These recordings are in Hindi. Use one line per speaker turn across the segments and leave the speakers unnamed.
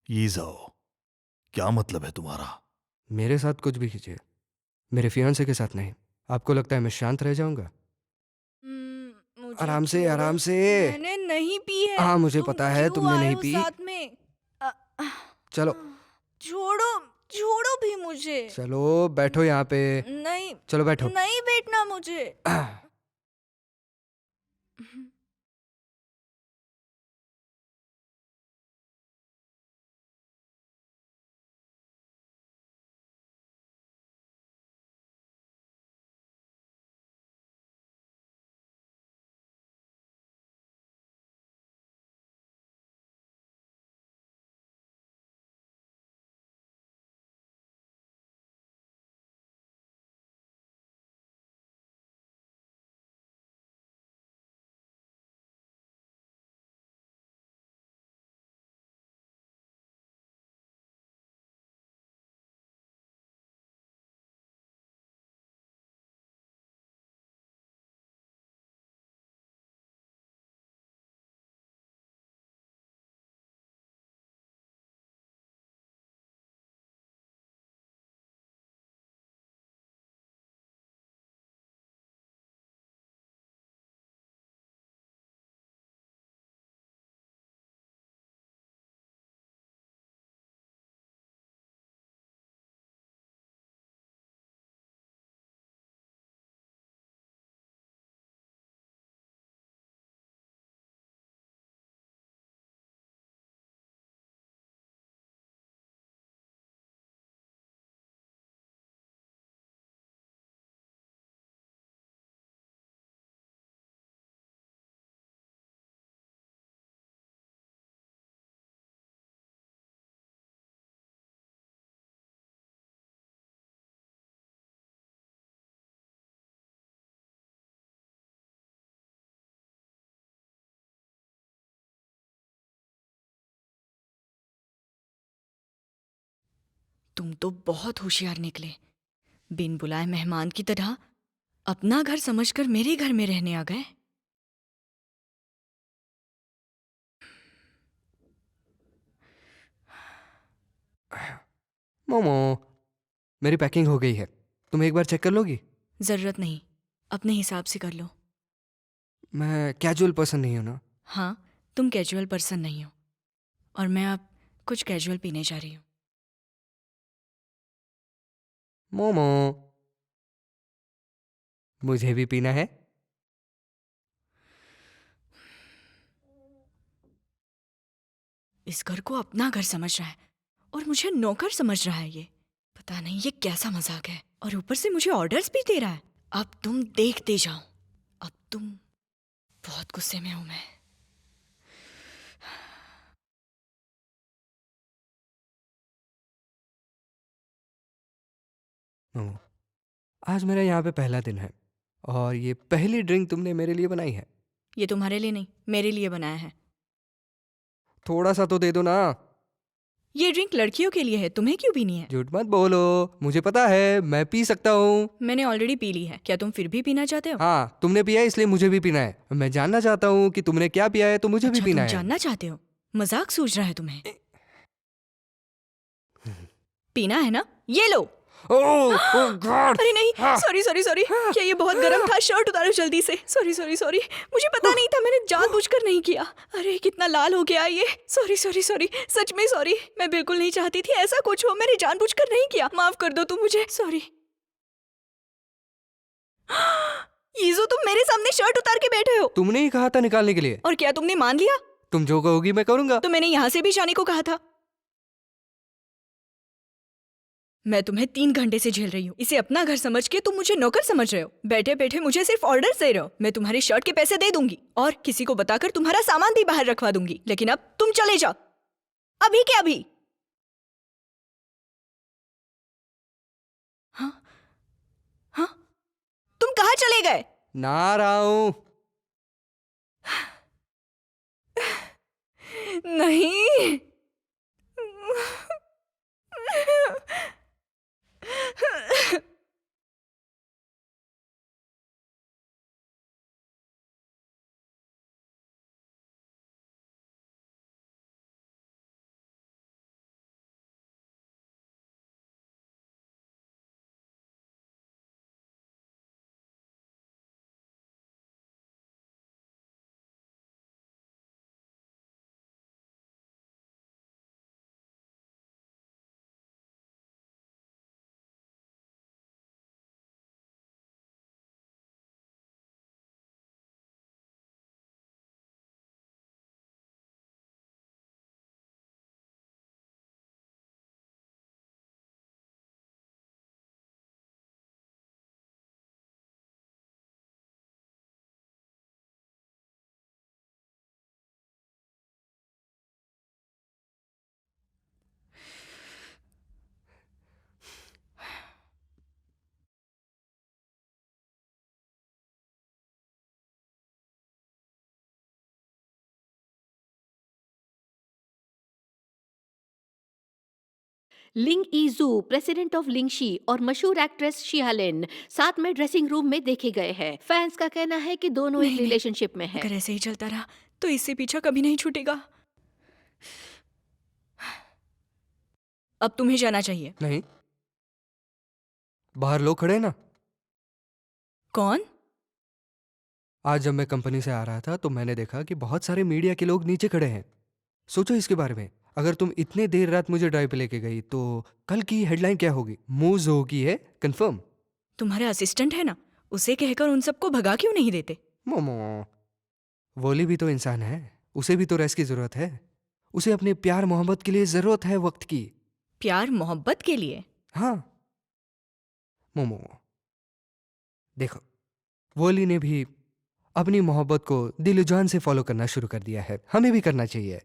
ये जाओ, क्या मतलब है तुम्हारा?
मेरे साथ कुछ भी कीजिए, मेरे फियांसे के साथ नहीं। आपको लगता है मैं शांत रह जाऊंगा?
मुझे
आराम से,
छोड़ो।
आराम से।
मैंने नहीं पी है।
हाँ, मुझे
तुम
पता है
क्यों
तुमने
आए
नहीं
हो
पी।
साथ में? अ, अ,
चलो,
छोड़ो। छोड़ो भी मुझे।
चलो बैठो यहाँ पे।
नहीं।
चलो बैठो।
नहीं बैठना मुझे। तुम तो बहुत होशियार निकले। बिन बुलाए मेहमान की तरह अपना घर समझकर मेरे घर में रहने आ गए।
मोमो, मेरी पैकिंग हो गई है, तुम एक बार चेक कर लोगी?
जरूरत नहीं, अपने हिसाब से कर लो।
मैं कैजुअल पर्सन नहीं हूं ना।
हाँ, तुम कैजुअल पर्सन नहीं हो और मैं अब कुछ कैजुअल पीने जा रही हूँ।
मोमो, मुझे भी पीना है।
इस घर को अपना घर समझ रहा है और मुझे नौकर समझ रहा है। ये पता नहीं ये कैसा मजाक है, और ऊपर से मुझे ऑर्डर्स भी दे रहा है। अब तुम देखते जाओ। अब तुम बहुत गुस्से में हूं मैं।
मोमो, आज मेरा यहाँ पे पहला दिन है और ये पहली ड्रिंक तुमने मेरे लिए बनाई है।
ये तुम्हारे लिए नहीं, मेरे लिए बनाया है।
थोड़ा सा तो दे दो ना।
ये ड्रिंक लड़कियों के लिए है, तुम्हें क्यों पीनी है?
झूठ मत बोलो, मुझे पता है मैं पी सकता हूँ।
मैंने ऑलरेडी पी ली है, क्या तुम फिर भी पीना चाहते हो?
हाँ, तुमने पिया है इसलिए मुझे भी पीना है। मैं जानना चाहता हूँ कि तुमने क्या पिया है तो मुझे भी
अच्छा,
पीना
तुम
है।
जानना चाहते हो? मजाक सूझ रहा है तुम्हें? पीना है ना, ये लो।
ओह ओह गॉड।
अरे नहीं,
हाँ,
सॉरी सॉरी सॉरी।
हाँ,
क्या ये बहुत गर्म था? शर्ट उतारो जल्दी से। सॉरी सॉरी सॉरी, मुझे पता नहीं था, मैंने जानबूझकर नहीं किया। अरे कितना लाल हो गया ये। सॉरी सॉरी सॉरी, सच में सॉरी। मैं बिल्कुल नहीं चाहती थी ऐसा कुछ हो, मैंने जानबूझकर नहीं किया। माफ कर दो तुम मुझे, सॉरी। यीजो, तुम मेरे सामने शर्ट उतार के बैठे हो।
तुमने ही कहा था निकालने के लिए।
और क्या तुमने मान लिया?
तुम जो कहोगी मैं करूंगा।
तो मैंने यहाँ से भी जाने को कहा था। मैं तुम्हें 3 घंटे से झेल रही हूँ। इसे अपना घर समझ के तुम मुझे नौकर समझ रहे हो। बैठे बैठे मुझे सिर्फ ऑर्डर दे रहे हो। मैं तुम्हारी शर्ट के पैसे दे दूंगी और किसी को बताकर तुम्हारा सामान भी बाहर रखवा दूंगी, लेकिन अब तुम चले जाओ, अभी के अभी। हाँ? हाँ? तुम कहाँ चले गए?
ना रहा हूं।
नहीं।
लिंग ईजू, प्रेसिडेंट ऑफ लिंगशी और मशहूर एक्ट्रेस शियालिन साथ में ड्रेसिंग रूम में देखे गए हैं। फैंस का कहना है कि दोनों एक
नहीं, नहीं।
रिलेशनशिप में है।
अगर ऐसे ही चलता रहा तो इससे पीछा कभी नहीं छूटेगा। अब तुम्हें जाना चाहिए।
नहीं, बाहर लोग खड़े हैं ना।
कौन?
आज जब मैं कंपनी से आ रहा था तो मैंने देखा कि बहुत सारे मीडिया के लोग नीचे खड़े हैं। सोचो इसके बारे में, अगर तुम इतने देर रात मुझे ड्राइव पे लेके गई तो कल की हेडलाइन क्या होगी? मूज होगी है कंफर्म।
तुम्हारा असिस्टेंट है ना, उसे कहकर उन सबको भगा क्यों नहीं देते?
मोमो, वोली भी तो इंसान है, उसे भी तो रेस्ट की जरूरत है। उसे अपने प्यार मोहब्बत के लिए जरूरत है वक्त की।
प्यार मोहब्बत के लिए?
हाँ मोमो, देखो, वोली ने भी अपनी मोहब्बत को दिल जान से फॉलो करना शुरू कर दिया है, हमें भी करना चाहिए।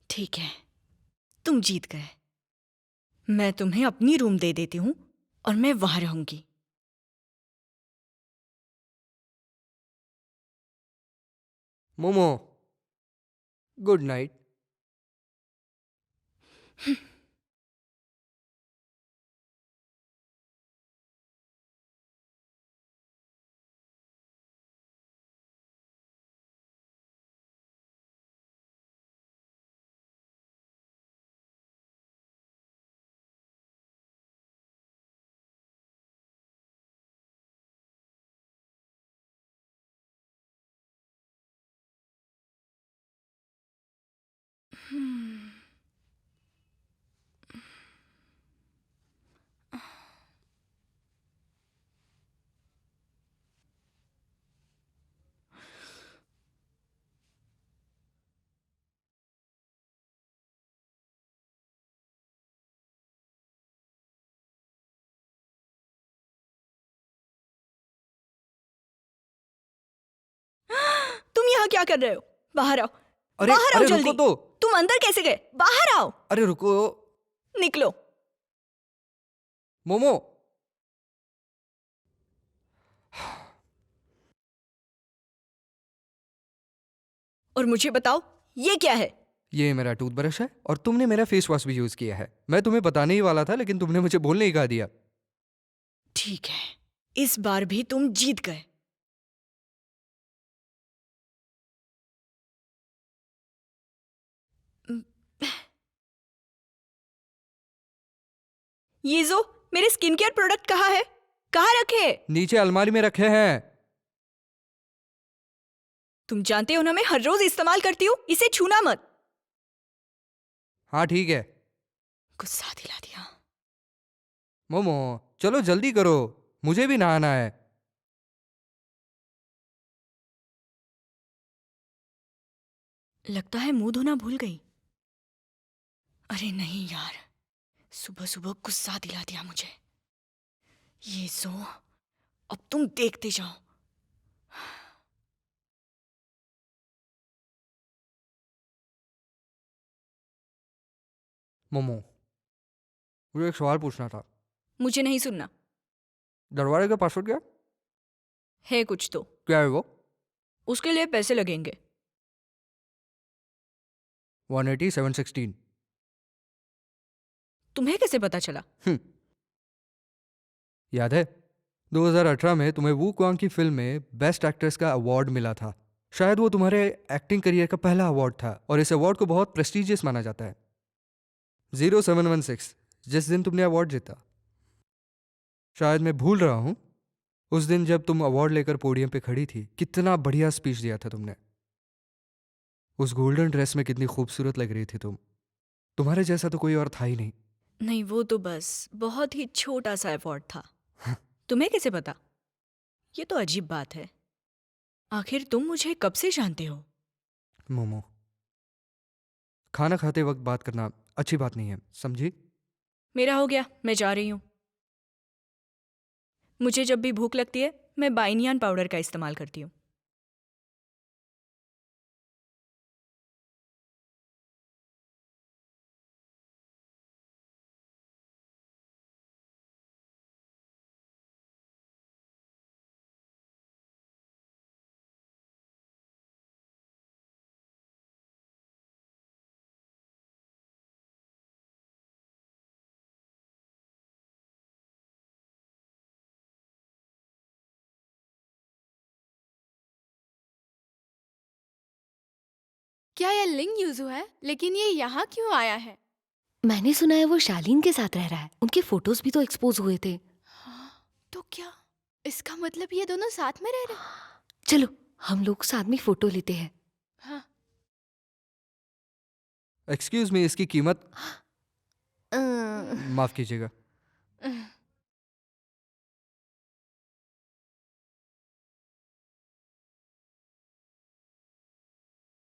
ठीक है, तुम जीत गए। मैं तुम्हें अपनी रूम दे देती हूँ और मैं वहां रहूंगी।
Momo, good night.
तुम यहाँ क्या कर रहे हो? बाहर आओ।
अरे
बाहर आओ
अरे
जल्दी।
रुको तो।
तुम अंदर कैसे गए? बाहर आओ।
अरे रुको
निकलो।
मोमो।
और मुझे बताओ, ये क्या है?
ये मेरा टूथब्रश है और तुमने मेरा फेस वॉश भी यूज किया है। मैं तुम्हें बताने ही वाला था लेकिन तुमने मुझे बोलने ही कहा दिया।
ठीक है, इस बार भी तुम जीत गए। ये जो मेरे स्किन केयर प्रोडक्ट कहाँ है? कहाँ रखे?
नीचे अलमारी में रखे हैं।
तुम जानते हो ना, मैं हर रोज इस्तेमाल करती हूँ, इसे छूना मत।
हाँ ठीक है।
गुस्सा दिला दिया।
मोमो चलो जल्दी करो, मुझे भी नहाना है।
लगता है मुंह धोना भूल गई। अरे नहीं यार, सुबह सुबह गुस्सा दिला दिया मुझे। ये जो, अब तुम देखते जाओ।
मोमो, मुझे एक सवाल पूछना था।
मुझे नहीं सुनना।
दरवाजे का पासवर्ड क्या?
है कुछ तो।
क्या है वो?
उसके लिए पैसे लगेंगे।
180 716।
तुम्हें कैसे पता चला?
याद है 2018 में तुम्हें वू क्वांग की फिल्म में बेस्ट एक्ट्रेस का अवार्ड मिला था। शायद वो तुम्हारे एक्टिंग करियर का पहला अवार्ड था और इस अवार्ड को बहुत प्रेस्टिजियस माना जाता है। 0716 जिस दिन तुमने अवार्ड जीता। शायद मैं भूल रहा हूं, उस दिन जब तुम अवार्ड लेकर पोडियम पे खड़ी थी, कितना बढ़िया स्पीच दिया था तुमने। उस गोल्डन ड्रेस में कितनी खूबसूरत लग रही थी तुम। तुम्हारे जैसा तो कोई और था ही नहीं।
नहीं, वो तो बस बहुत ही छोटा सा अवार्ड था। तुम्हें कैसे पता? ये तो अजीब बात है। आखिर तुम मुझे कब से जानते हो?
मोमो, खाना खाते वक्त बात करना अच्छी बात नहीं है, समझी?
मेरा हो गया, मैं जा रही हूँ। मुझे जब भी भूख लगती है, मैं बाइनियान पाउडर का इस्तेमाल करती हूँ।
क्या यह लिंग यूजू है? लेकिन ये यहाँ क्यों आया है?
मैंने सुना है वो शालीन के साथ रह रहा है। उनके फोटोज भी तो एक्सपोज हुए थे।
हाँ, तो क्या इसका मतलब ये दोनों साथ में रह रहे?
चलो हम लोग साथ में फोटो लेते हैं।
हाँ।
एक्सक्यूज मी, इसकी कीमत
अ,
माफ कीजिएगा।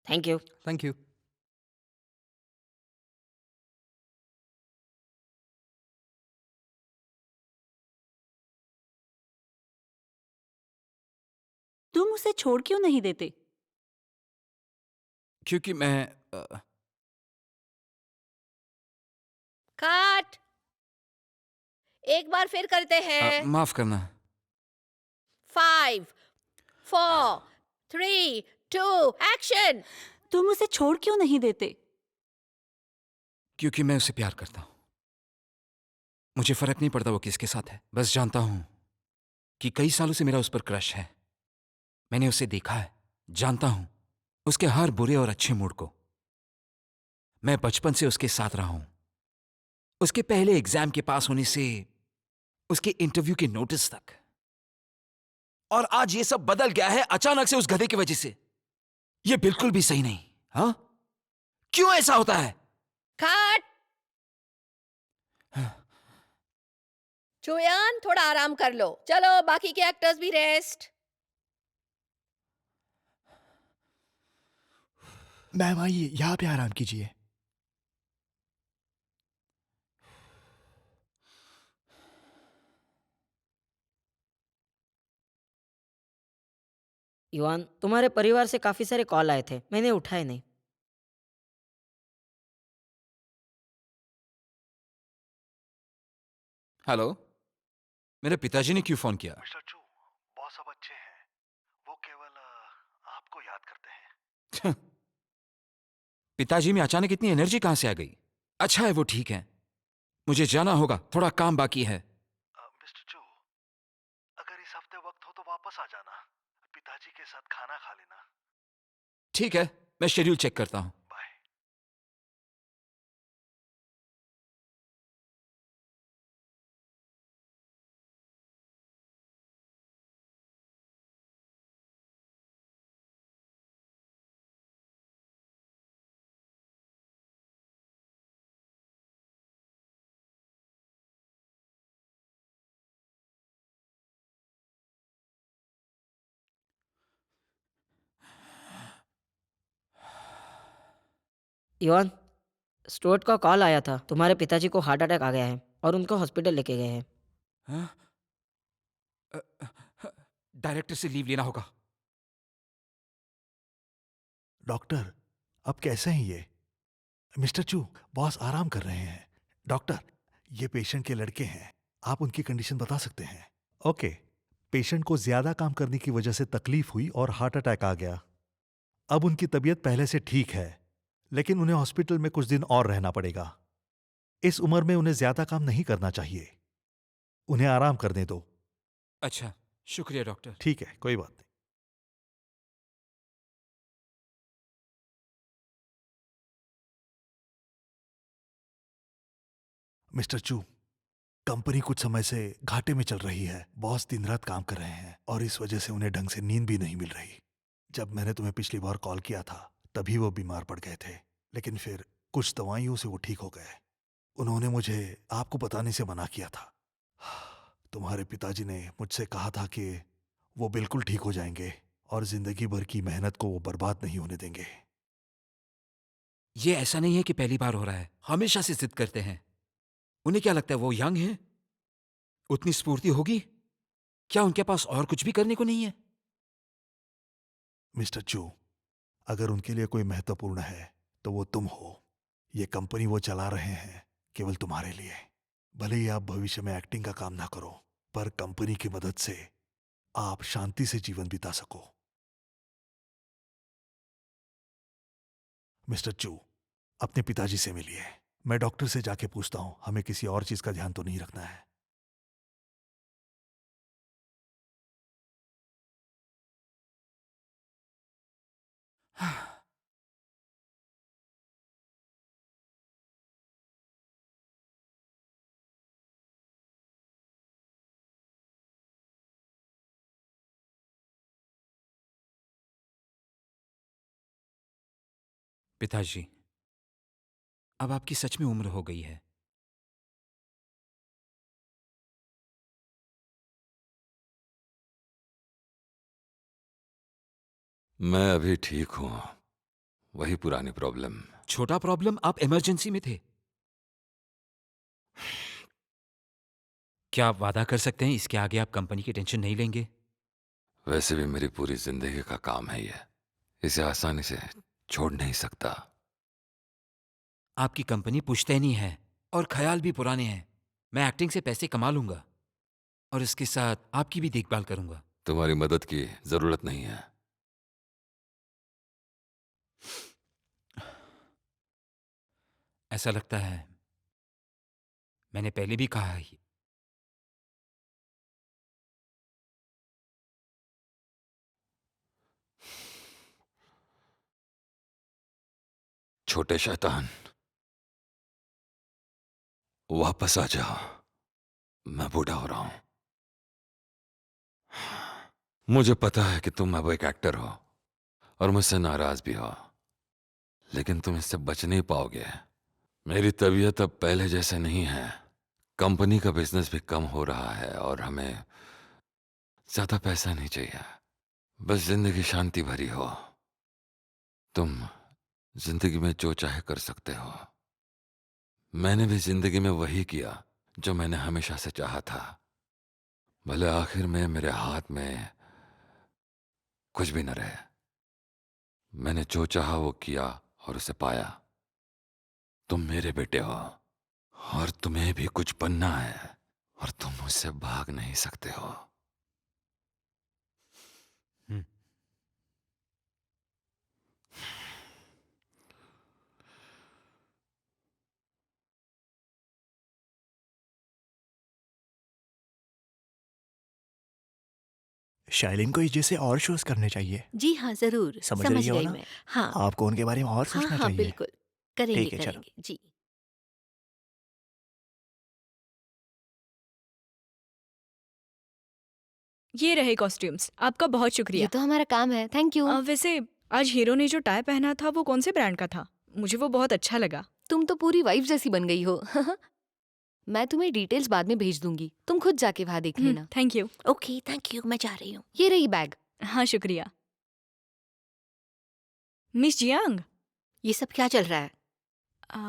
Thank you.
Thank you.
तुम उसे छोड़ क्यों नहीं देते?
क्योंकि मैं
काट। एक बार फिर करते हैं।
माफ करना।
5 4 3 2 एक्शन।
तुम उसे छोड़ क्यों नहीं देते?
क्योंकि मैं उसे प्यार करता हूं। मुझे फर्क नहीं पड़ता वो किसके साथ है, बस जानता हूं कि कई सालों से मेरा उस पर क्रश है। मैंने उसे देखा है, जानता हूं उसके हर बुरे और अच्छे मूड को। मैं बचपन से उसके साथ रहा हूं, उसके पहले एग्जाम के पास होने से उसके इंटरव्यू के नोटिस तक। और आज ये सब बदल गया है अचानक से उस गधे की वजह से। ये बिल्कुल भी सही नहीं। हाँ, क्यों ऐसा होता है?
काट। चुयान थोड़ा आराम कर लो। चलो बाकी के एक्टर्स भी रेस्ट।
मैम आइए, यहाँ पे आराम कीजिए।
युवान, तुम्हारे परिवार से काफी सारे कॉल आए थे, मैंने उठाए नहीं।
हेलो, मेरे पिताजी ने क्यों फोन किया?
मिस्टर चू, बॉस अब अच्छे हैं। वो केवल आपको याद करते हैं।
पिताजी में अचानक इतनी एनर्जी कहां से आ गई? अच्छा है वो ठीक है, मुझे जाना होगा, थोड़ा काम बाकी है।
मिस्टर चू, अगर इस हफ्ते वक्त हो तो वापस आ जाना। पिताजी के साथ खाना खा लेना।
ठीक है, मैं शेड्यूल चेक करता हूं।
बाय।
युवान, स्टुअर्ट का कॉल आया था, तुम्हारे पिताजी को हार्ट अटैक आ गया है और उनको हॉस्पिटल लेके गए हैं।
हाँ? डायरेक्टर से लीव लेना होगा।
डॉक्टर, अब कैसे हैं ये? मिस्टर चू, बॉस आराम कर रहे हैं। डॉक्टर, ये पेशेंट के लड़के हैं। आप उनकी कंडीशन बता सकते हैं? ओके। पेशेंट को ज्यादा काम करने की वजह से तकलीफ हुई और हार्ट अटैक आ गया। अब उनकी तबीयत पहले से ठीक है, लेकिन उन्हें हॉस्पिटल में कुछ दिन और रहना पड़ेगा। इस उम्र में उन्हें ज्यादा काम नहीं करना चाहिए। उन्हें आराम करने दो।
अच्छा, शुक्रिया डॉक्टर।
ठीक है, कोई बात नहीं। मिस्टर चू, कंपनी कुछ समय से घाटे में चल रही है। बॉस दिन रात काम कर रहे हैं और इस वजह से उन्हें ढंग से नींद भी नहीं मिल रही। जब मैंने तुम्हें पिछली बार कॉल किया था तभी वो बीमार पड़ गए थे, लेकिन फिर कुछ दवाइयों से वो ठीक हो गए। उन्होंने मुझे आपको बताने से मना किया था। तुम्हारे पिताजी ने मुझसे कहा था कि वो बिल्कुल ठीक हो जाएंगे और जिंदगी भर की मेहनत को वो बर्बाद नहीं होने देंगे।
ये ऐसा नहीं है कि पहली बार हो रहा है, हमेशा से जिद करते हैं। उन्हें क्या लगता है वो यंग हैं? उतनी स्फूर्ति होगी? क्या उनके पास और कुछ भी करने को नहीं है?
मिस्टर चू, अगर उनके लिए कोई महत्वपूर्ण है तो वो तुम हो। ये कंपनी वो चला रहे हैं केवल तुम्हारे लिए। भले ही आप भविष्य में एक्टिंग का काम ना करो, पर कंपनी की मदद से आप शांति से जीवन बिता सको। मिस्टर चू, अपने पिताजी से मिलिए। मैं डॉक्टर से जाके पूछता हूं, हमें किसी और चीज का ध्यान तो नहीं रखना है।
पिताजी, अब आपकी सच में उम्र हो गई है।
मैं अभी ठीक हूं। वही पुरानी प्रॉब्लम।
छोटा प्रॉब्लम, आप इमरजेंसी में थे। क्या आप वादा कर सकते हैं इसके आगे आप कंपनी की टेंशन नहीं लेंगे?
वैसे भी मेरी पूरी जिंदगी का काम है ये। इसे आसानी से छोड़ नहीं सकता।
आपकी कंपनी पुश्तैनी है और ख्याल भी पुराने हैं। मैं एक्टिंग से पैसे कमा लूंगा और इसके साथ आपकी भी देखभाल करूंगा।
तुम्हारी मदद की जरूरत नहीं है।
ऐसा लगता है मैंने पहले भी कहा ही।
छोटे शैतान, वापस आ जाओ। मैं बूढ़ा हो रहा हूं। मुझे पता है कि तुम अब एक एक्टर हो और मुझसे नाराज भी हो, लेकिन तुम इससे बच नहीं पाओगे। मेरी तबीयत अब पहले जैसे नहीं है। कंपनी का बिजनेस भी कम हो रहा है और हमें ज्यादा पैसा नहीं चाहिए। बस जिंदगी शांति भरी हो। तुम जिंदगी में जो चाहे कर सकते हो। मैंने भी जिंदगी में वही किया जो मैंने हमेशा से चाहा था। भले आखिर में मेरे हाथ में कुछ भी न रहे। मैंने जो चाहा वो किया और उसे पाया। तुम मेरे बेटे हो और तुम्हें भी कुछ बनना है और तुम मुझसे भाग नहीं सकते हो।
हम्म,
शाइलिन को इस जैसे और शोज करने चाहिए।
जी हाँ, जरूर।
समझ रही हो
गई
ना?
मैं। हाँ
आपको उनके बारे में और
हाँ
सोचना
हाँ,
चाहिए।
बिल्कुल करेंगे
ठीक है, चलो।
करेंगे जी।
ये रहे कॉस्ट्यूम्स, आपका बहुत
ये
शुक्रिया।
तो हमारा काम है, थैंक यू।
वैसे आज हीरो ने जो टाई पहना था वो कौन से ब्रांड का था? मुझे वो बहुत अच्छा लगा।
तुम तो पूरी वाइफ जैसी बन गई हो। मैं तुम्हें डिटेल्स बाद में भेज दूंगी, तुम खुद जाके वहां देख लेना।
Thank you.
Okay, thank you, मैं जा रही हूँ।
ये रही बैग।
हाँ, शुक्रिया। मिस जियांग,
ये सब क्या चल रहा है?
आ,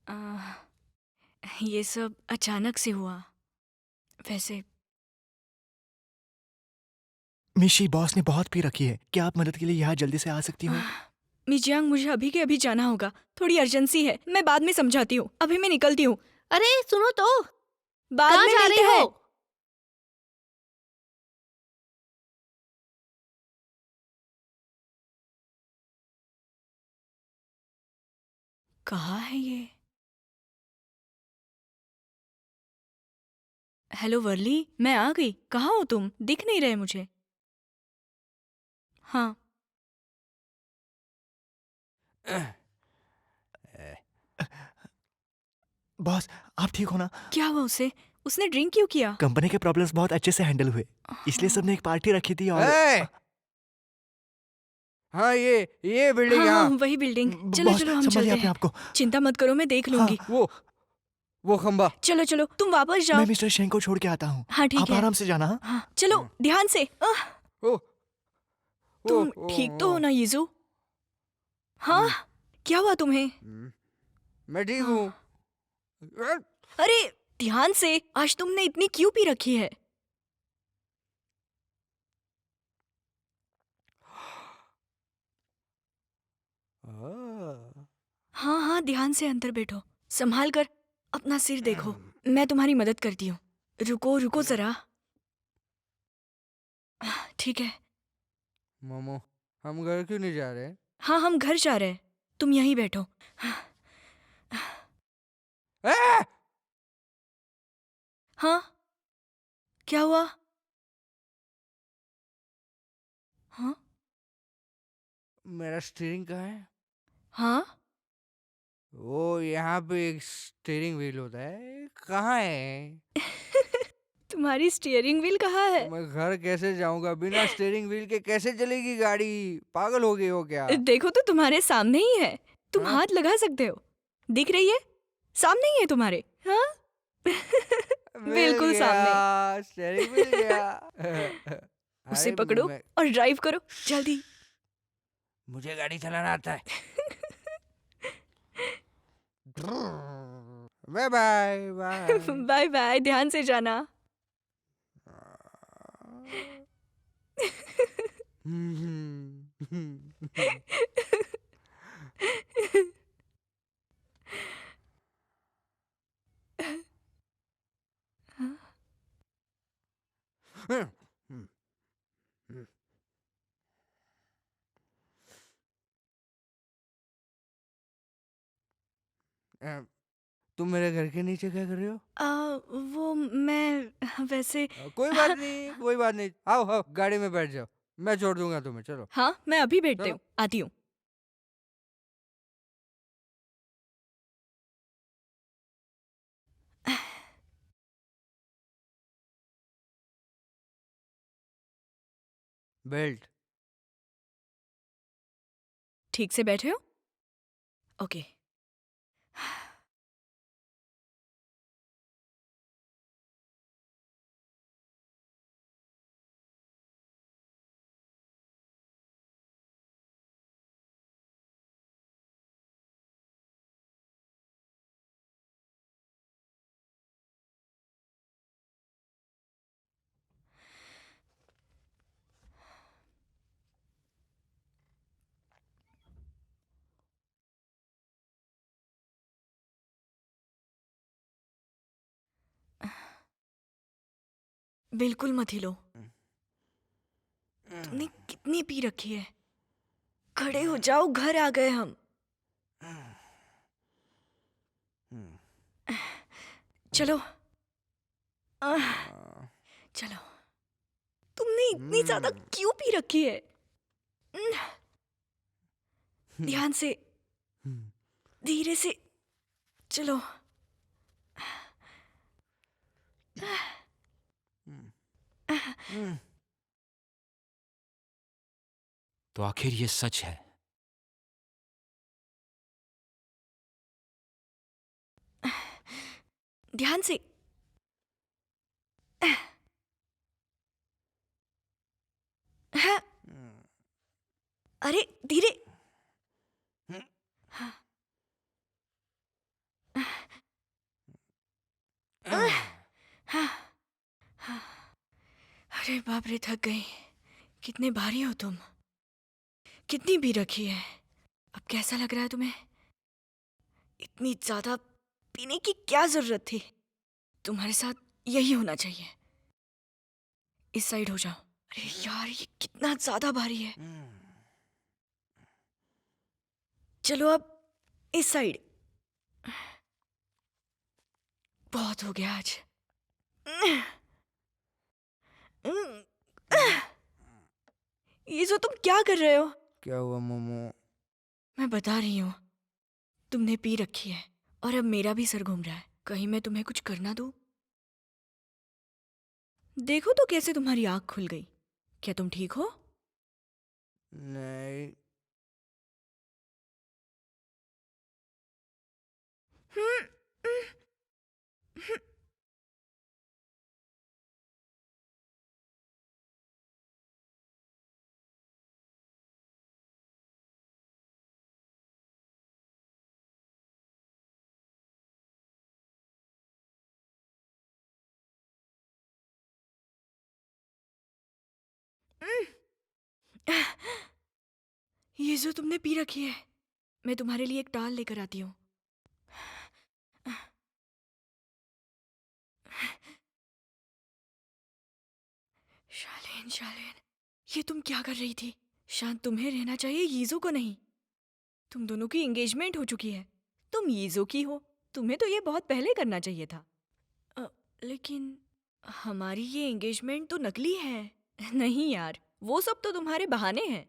आ, ये सब अचानक से हुआ। वैसे
मिशी, बॉस ने बहुत पी रखी है। क्या आप मदद के लिए यहाँ जल्दी से आ सकती हो?
मिस जियांग, मुझे अभी के अभी जाना होगा। थोड़ी अर्जेंसी है, मैं बाद में समझाती हूँ। अभी मैं निकलती हूँ।
अरे सुनो तो,
बाद
कहाँ
में
जा
मिलते
रही
हैं।
हो?
कहाँ है ये? हेलो वर्ली, मैं आ गई। कहाँ हो तुम? दिख नहीं रहे मुझे। हाँ,
बॉस, आप ठीक हो ना?
क्या हुआ उसे? उसने ड्रिंक क्यों किया?
कंपनी के प्रॉब्लम्स बहुत अच्छे से हैंडल हुए, इसलिए सबने एक पार्टी रखी थी और
ए! हाँ, ये बिल्डिंग
हाँ, हाँ,
यहाँ।
वही बिल्डिंग। चलो
बॉस,
चलो, हम
संभालिए
चलते
अपने
हैं।
आप को।
चिंता मत करो, मैं देख लूंगी।
वो खंबा।
चलो चलो, तुम वापस जाओ।
मैं मिस्टर शेंग को छोड़ के आता हूँ।
हाँ, ठीक
आप
है।
आराम से जाना। हाँ?
हाँ, चलो ध्यान से।
ओ,
तुम
ओ,
ठीक तो हो
ओ,
ना यीजू? हाँ, क्या हुआ तुम्हें?
मैं ठीक हूँ।
अरे ध्यान से, आज तुमने इतनी क्यों पी रखी है? हाँ हाँ, ध्यान से अंदर बैठो। संभाल कर अपना सिर देखो। मैं तुम्हारी मदद करती हूँ। रुको रुको जरा। ठीक है।
मोमो, हम घर क्यों नहीं जा रहे?
हाँ, हम घर जा रहे हैं। तुम यहीं बैठो।
ए!
हाँ, क्या हुआ? हाँ
मेरा स्टीयरिंग कहाँ है?
हाँ,
वो यहाँ पे एक स्टीयरिंग व्हील होता है, कहाँ है?
तुम्हारी स्टीयरिंग व्हील कहाँ है?
मैं घर कैसे जाऊंगा? बिना स्टीयरिंग व्हील के कैसे चलेगी गाड़ी? पागल हो गई हो क्या?
देखो तो तुम्हारे सामने ही है, तुम
हाँ?
हाथ लगा सकते हो। दिख रही है? सामने ही है तुम्हारे। हाँ?
मिल
बिल्कुल सामने।
गया, स्टीयरिंग मिल गया।
उसे
अरे
पकड़ो और ड्राइव करो जल्दी।
मुझे गाड़ी चलाना आता है। Bye bye bye.
Bye bye, ध्यान से जाना।
तुम मेरे घर के नीचे क्या कर रहे हो?
वो मैं वैसे
कोई बात नहीं, कोई बात नहीं। आओ आओ, गाड़ी में बैठ जाओ, मैं छोड़ दूंगा तुम्हें। चलो
हाँ, मैं अभी बैठती
चलो।
हूँ, आती हूँ।
बेल्ट।
ठीक से बैठे हो? ओके। बिल्कुल मत हिलो। तुमने कितनी पी रखी है? खड़े हो जाओ, घर आ गए हम। चलो। चलो। तुमने इतनी ज्यादा क्यों पी रखी है? ध्यान से, धीरे से चलो।
तो आखिर ये सच है?
ध्यान से। हाँ, अरे धीरे। अरे बाप रे, थक गई। कितने भारी हो तुम। कितनी पी रखी है? अब कैसा लग रहा है तुम्हें? इतनी ज्यादा पीने की क्या जरूरत थी? तुम्हारे साथ यही होना चाहिए। इस साइड हो जाओ। अरे यार, ये कितना ज्यादा भारी है। चलो अब इस साइड। बहुत हो गया आज। ये जो तुम क्या कर रहे हो?
क्या हुआ मोमो?
मैं बता रही हूँ, तुमने पी रखी है और अब मेरा भी सर घूम रहा है। कहीं मैं तुम्हें कुछ करना दूँ? देखो तो कैसे तुम्हारी आँख खुल गई। क्या तुम ठीक हो?
नहीं।
ये जो तुमने पी रखी है, मैं तुम्हारे लिए एक टाल लेकर आती हूँ। शालीन, शालीन, ये तुम क्या कर रही थी? शांत तुम्हें रहना चाहिए, यीजू को नहीं। तुम दोनों की एंगेजमेंट हो चुकी है। तुम यीजू की हो। तुम्हें तो ये बहुत पहले करना चाहिए था। लेकिन हमारी ये एंगेजमेंट तो नकली है। नहीं यार, वो सब तो तुम्हारे बहाने हैं।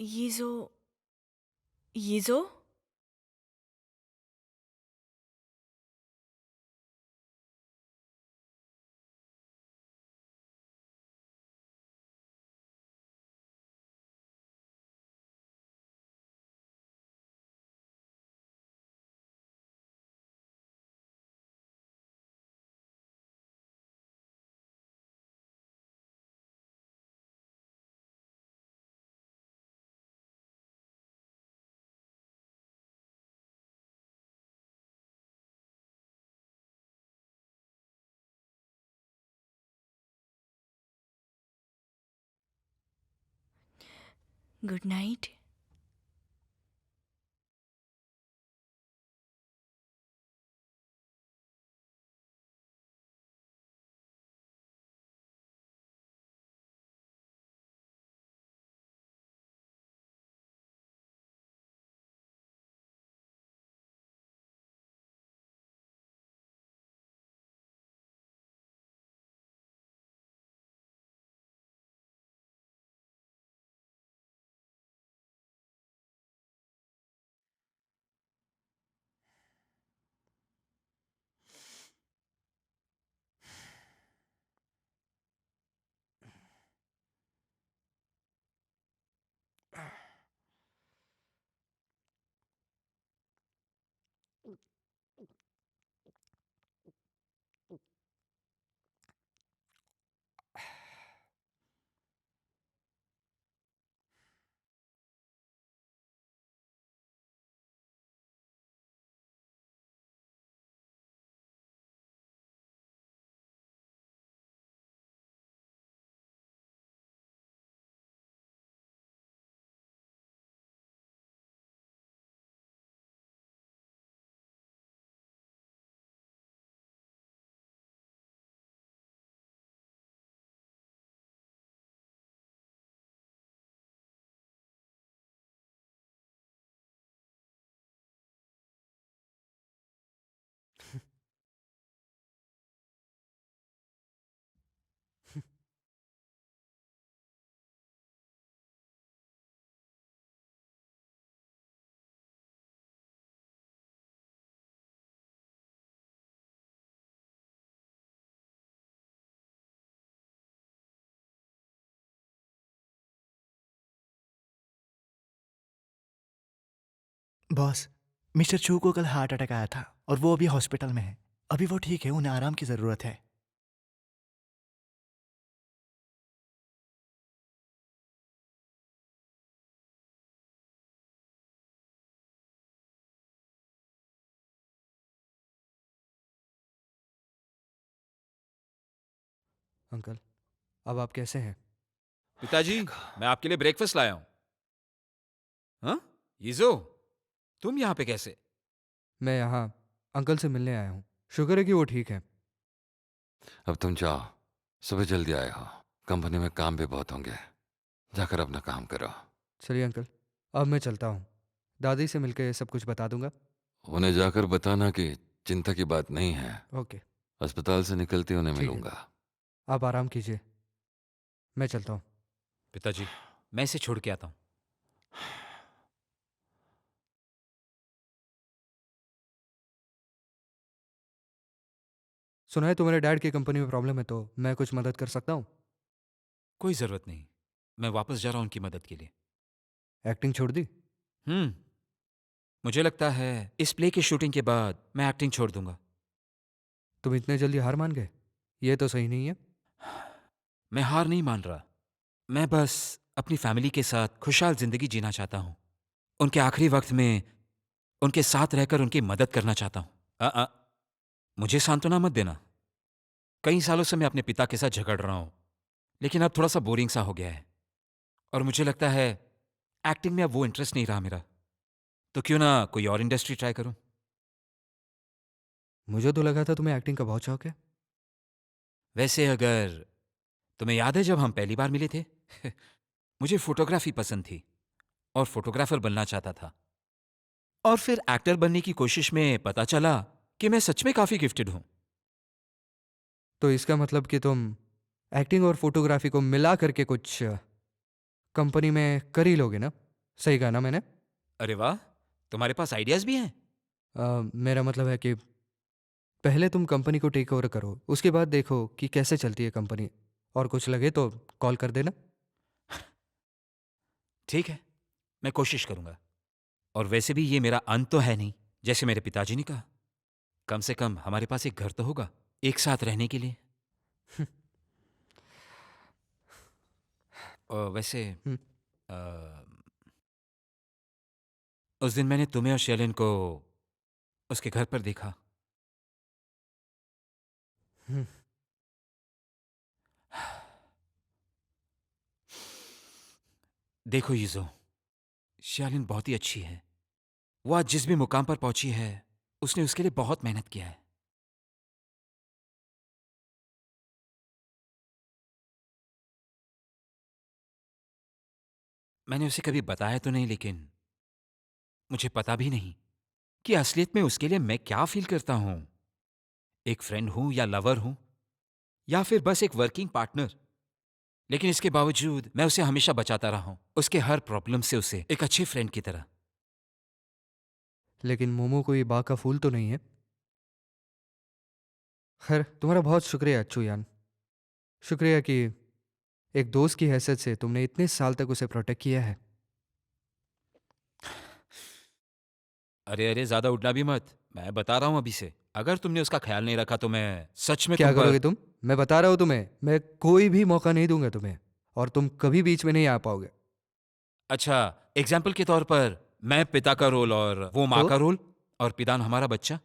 यीजो यीजो गुड नाइट।
बॉस, मिस्टर चू को कल हार्ट अटैक आया था और वो अभी हॉस्पिटल में है। अभी वो ठीक है, उन्हें आराम की जरूरत है।
अंकल, अब आप कैसे हैं?
पिताजी, मैं आपके लिए ब्रेकफास्ट लाया हूं। हाँ, यीजो, तुम यहाँ पे कैसे?
मैं यहाँ अंकल से मिलने आया हूँ। शुक्र है कि वो ठीक है।
अब तुम जाओ, सुबह जल्दी आए हो, कंपनी में काम भी बहुत होंगे, जाकर अपना काम करो।
चलिए अंकल, अब मैं चलता हूँ। दादी से मिलकर सब कुछ बता दूंगा।
उन्हें जाकर बताना कि चिंता की बात नहीं है।
ओके,
अस्पताल से निकलते उन्हें
ठीक है।
मिलूंगा।
आप आराम कीजिए, मैं चलता हूँ।
पिताजी, मैं इसे छोड़ के आता हूँ।
सुना है तुम्हारे डैड की कंपनी में प्रॉब्लम है, तो मैं कुछ मदद कर सकता हूँ?
कोई जरूरत नहीं, मैं वापस जा रहा हूँ उनकी मदद के लिए।
एक्टिंग छोड़ दी?
मुझे लगता है इस प्ले की शूटिंग के बाद मैं एक्टिंग छोड़ दूंगा।
तुम इतने जल्दी हार मान गए? ये तो सही नहीं है।
मैं हार नहीं मान रहा, मैं बस अपनी फैमिली के साथ खुशहाल जिंदगी जीना चाहता हूँ। उनके आखिरी वक्त में उनके साथ रहकर उनकी मदद करना चाहता हूँ। मुझे सांत्वना मत देना। कई सालों से मैं अपने पिता के साथ झगड़ रहा हूँ, लेकिन अब थोड़ा सा बोरिंग सा हो गया है और मुझे लगता है एक्टिंग में अब वो इंटरेस्ट नहीं रहा मेरा। तो क्यों ना कोई और इंडस्ट्री ट्राई करूं।
मुझे तो लगा था तुम्हें एक्टिंग का बहुत शौक है।
वैसे अगर तुम्हें याद है जब हम पहली बार मिले थे मुझे फोटोग्राफी पसंद थी और फोटोग्राफर बनना चाहता था, और फिर एक्टर बनने की कोशिश में पता चला कि मैं सच में काफी गिफ्टेड हूं।
तो इसका मतलब कि तुम एक्टिंग और फोटोग्राफी को मिला करके कुछ कंपनी में कर ही लोगे ना? सही कहा ना मैंने?
अरे वाह, तुम्हारे पास आइडियाज भी हैं।
मेरा मतलब है कि पहले तुम कंपनी को टेक ओवर करो, उसके बाद देखो कि कैसे चलती है कंपनी, और कुछ लगे तो कॉल कर देना।
ठीक है, मैं कोशिश करूंगा। और वैसे भी ये मेरा अंत तो है नहीं, जैसे मेरे पिताजी ने कहा। कम से कम हमारे पास एक घर तो होगा, एक साथ रहने के लिए। और वैसे
हम्म।
उस दिन मैंने तुम्हें और शैलिन को उसके घर पर देखा।
हम्म।
देखो यूजो, शालिन बहुत ही अच्छी है। वो आज जिस भी मुकाम पर पहुंची है, उसने उसके लिए बहुत मेहनत किया है। मैंने उसे कभी बताया तो नहीं, लेकिन मुझे पता भी नहीं कि असलियत में उसके लिए मैं क्या फील करता हूं। एक फ्रेंड हूं या लवर हूं, या फिर बस एक वर्किंग पार्टनर। लेकिन इसके बावजूद मैं उसे हमेशा बचाता रहा हूं, उसके हर प्रॉब्लम से उसे, एक अच्छे फ्रेंड की तरह।
लेकिन मोमो कोई बाग का फूल तो नहीं है। खैर, तुम्हारा बहुत शुक्रिया अच्छू यान। शुक्रिया कि एक दोस्त की हैसियत से तुमने इतने साल तक उसे प्रोटेक्ट किया है।
अरे अरे, ज्यादा उड़ना भी मत। मैं बता रहा हूं अभी से, अगर तुमने उसका ख्याल नहीं रखा तो मैं सच में
क्या
तुम पर।
करोगे तुम? मैं बता रहा हूं तुम्हें, मैं कोई भी मौका नहीं दूंगा तुम्हें, और तुम कभी बीच में नहीं आ पाओगे।
अच्छा, एग्जाम्पल के तौर पर मैं पिता का रोल और वो माँ
तो?
का रोल, और पिदान हमारा बच्चा।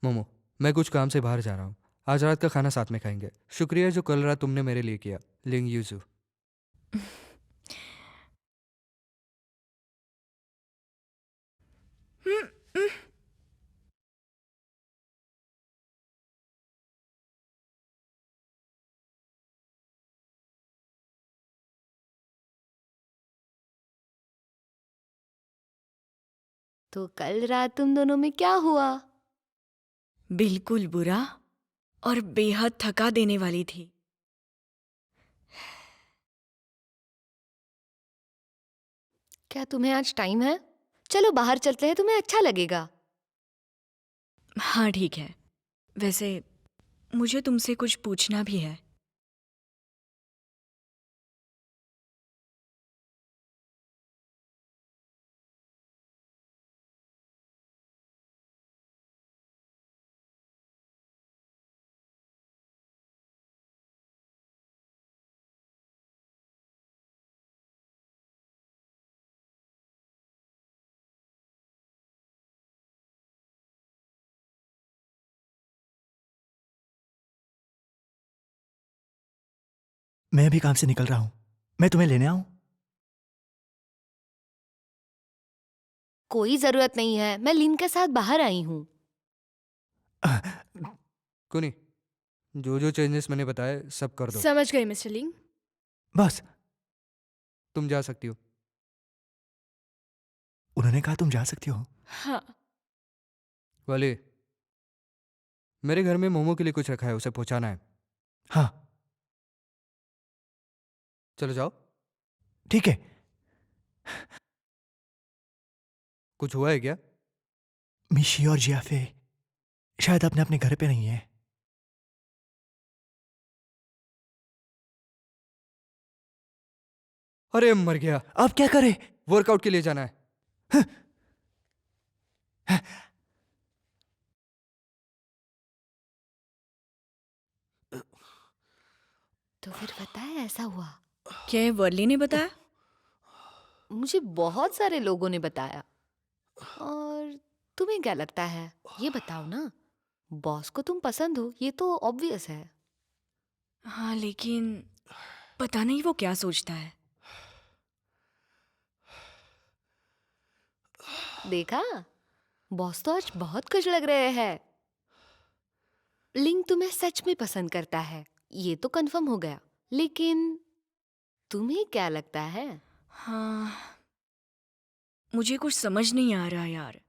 मोमो, मैं कुछ काम से बाहर जा रहा हूँ। आज रात का खाना साथ में खाएंगे। शुक्रिया जो कल रात तुमने मेरे लिए किया, लिंग यूजू।
तो कल रात तुम दोनों में क्या हुआ?
बिल्कुल बुरा और बेहद थका देने वाली थी।
क्या तुम्हें आज टाइम है? चलो बाहर चलते हैं, तुम्हें अच्छा लगेगा।
हाँ ठीक है। वैसे मुझे तुमसे कुछ पूछना भी है।
मैं अभी काम से निकल रहा हूँ, मैं तुम्हें लेने आऊँ?
कोई जरूरत नहीं है, मैं लिन के साथ बाहर आई हूँ।
कुनी, जो जो चेंजेस मैंने बताए सब कर दो।
समझ गई मिस्टर लिंग।
बस,
तुम जा सकती हो।
उन्होंने कहा तुम जा सकती हो।
हाँ।
वाले, मेरे घर में मोमो के लिए कुछ रखा है, उसे पहुंचाना है।
हाँ
चलो जाओ।
ठीक है।
कुछ हुआ है क्या?
मिशी और जियाफे शायद अपने अपने घर पे नहीं है।
अरे मर गया।
अब क्या करें?
वर्कआउट के लिए जाना है।
तो फिर बताया ऐसा हुआ।
क्या ये वर्ली ने बताया?
मुझे बहुत सारे लोगों ने बताया। और तुम्हें क्या लगता है, ये बताओ ना, बॉस को तुम पसंद हो, ये तो ऑब्वियस है।
हाँ, लेकिन पता नहीं वो क्या सोचता है।
देखा, बॉस तो आज बहुत खुश लग रहे हैं। लिंग तुम्हें सच में पसंद करता है, ये तो कंफर्म हो गया। लेकिन तुम्हें क्या लगता है?
हाँ, मुझे कुछ समझ नहीं आ रहा यार।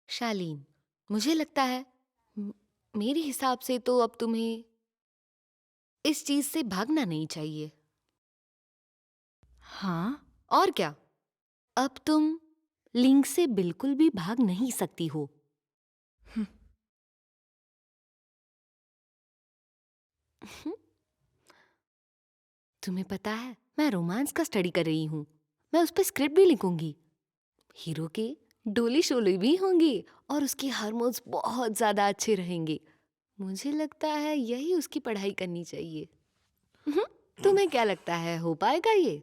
शालीन, मुझे लगता है मेरे हिसाब से तो अब तुम्हें इस चीज से भागना नहीं चाहिए।
हाँ,
और क्या, अब तुम लिंग से बिल्कुल भी भाग नहीं सकती हो। तुम्हें पता है, मैं रोमांस का स्टडी कर रही हूँ। मैं उस पर स्क्रिप्ट भी लिखूंगी। हीरो के डोली शोले भी होंगे और उसके हार्मोन्स बहुत ज्यादा अच्छे रहेंगे। मुझे लगता है यही उसकी पढ़ाई करनी चाहिए। तुम्हें क्या लगता है, हो पाएगा ये?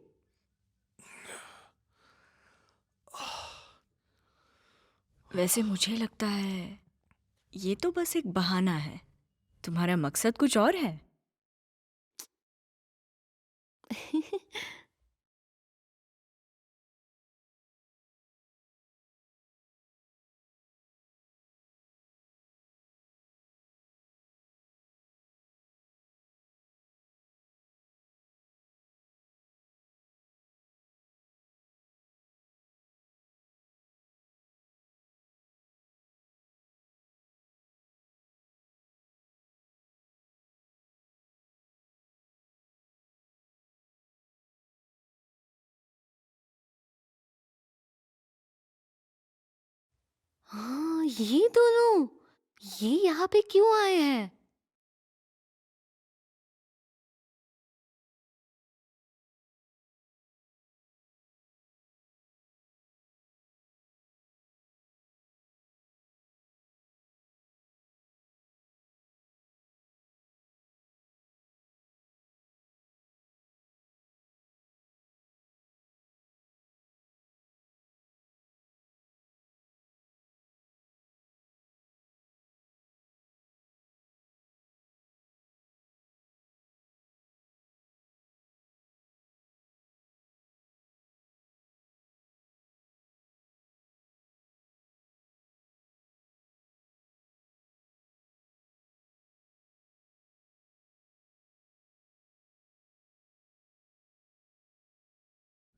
वैसे मुझे लगता है ये तो बस एक बहाना है। तुम्हारा मकसद कुछ और है।
हाँ, ये दोनों, ये यहाँ पे क्यों आए हैं?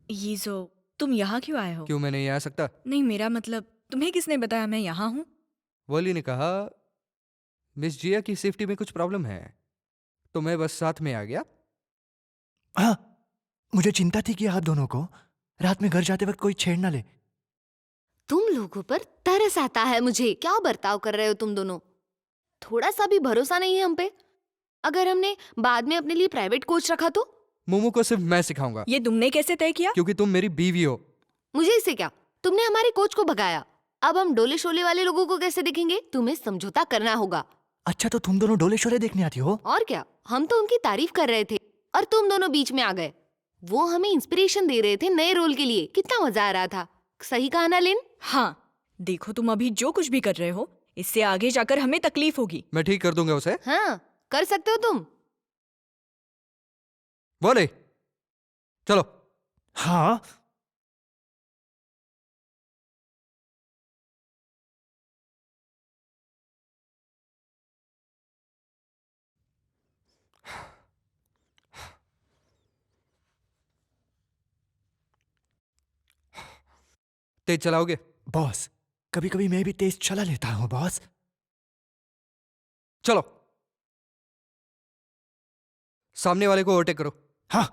यीजो, तुम यहाँ क्यों आए हो?
क्यों मैं नहीं आ सकता?
नहीं, मेरा मतलब तुम्हें किसने बताया मैं यहाँ हूँ?
वली ने कहा मिस जिया की सेफ्टी में कुछ प्रॉब्लम है, तो मैं बस साथ में आ गया।
हाँ, मुझे चिंता थी कि आप दोनों को रात में घर जाते वक्त कोई छेड़ ना ले।
तुम लोगों पर तरस आता है मुझे। क्या बर्ताव कर रहे हो तुम दोनों? थोड़ा सा भी भरोसा नहीं है हम पे। अगर हमने बाद में अपने लिए प्राइवेट कोच रखा तो?
मोमो को सिर्फ मैं सिखाऊंगा।
ये तुमने कैसे तय किया?
क्योंकि तुम मेरी बीवी हो।
मुझे इससे क्या? तुमने हमारे कोच को भगाया, अब हम डोले शोले वाले लोगों को कैसे दिखेंगे? तुम्हें समझौता करना होगा।
अच्छा, तो तुम दोनों डोले शोले देखने आती हो?
और क्या, हम तो उनकी तारीफ कर रहे थे और तुम दोनों बीच में आ गए। वो हमें इंस्पिरेशन दे रहे थे नए रोल के लिए। कितना मजा आ रहा था। सही कहा ना लिन?
हाँ, देखो तुम अभी जो कुछ भी कर रहे हो, इससे आगे जाकर हमें तकलीफ होगी।
मैं ठीक कर दूंगा उसे।
हाँ, कर सकते हो तुम।
बोले चलो।
हाँ,
तेज चलाओगे?
बॉस, कभी कभी मैं भी तेज चला लेता हूँ बॉस।
चलो, सामने वाले को ओवरटेक करो।
हाँ,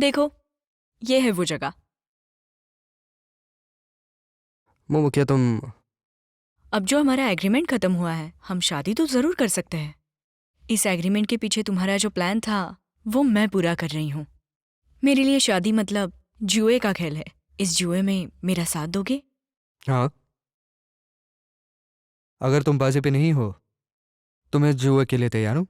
देखो, ये है वो जगह।
मोमो, क्या तुम
अब जो हमारा एग्रीमेंट खत्म हुआ है, हम शादी तो जरूर कर सकते हैं। इस एग्रीमेंट के पीछे तुम्हारा जो प्लान था वो मैं पूरा कर रही हूँ। मेरे लिए शादी मतलब जुए का खेल है। इस जुए में मेरा साथ दोगे?
हाँ, अगर तुम बाजी पे नहीं हो तो मैं जुए के लिए तैयार हूँ।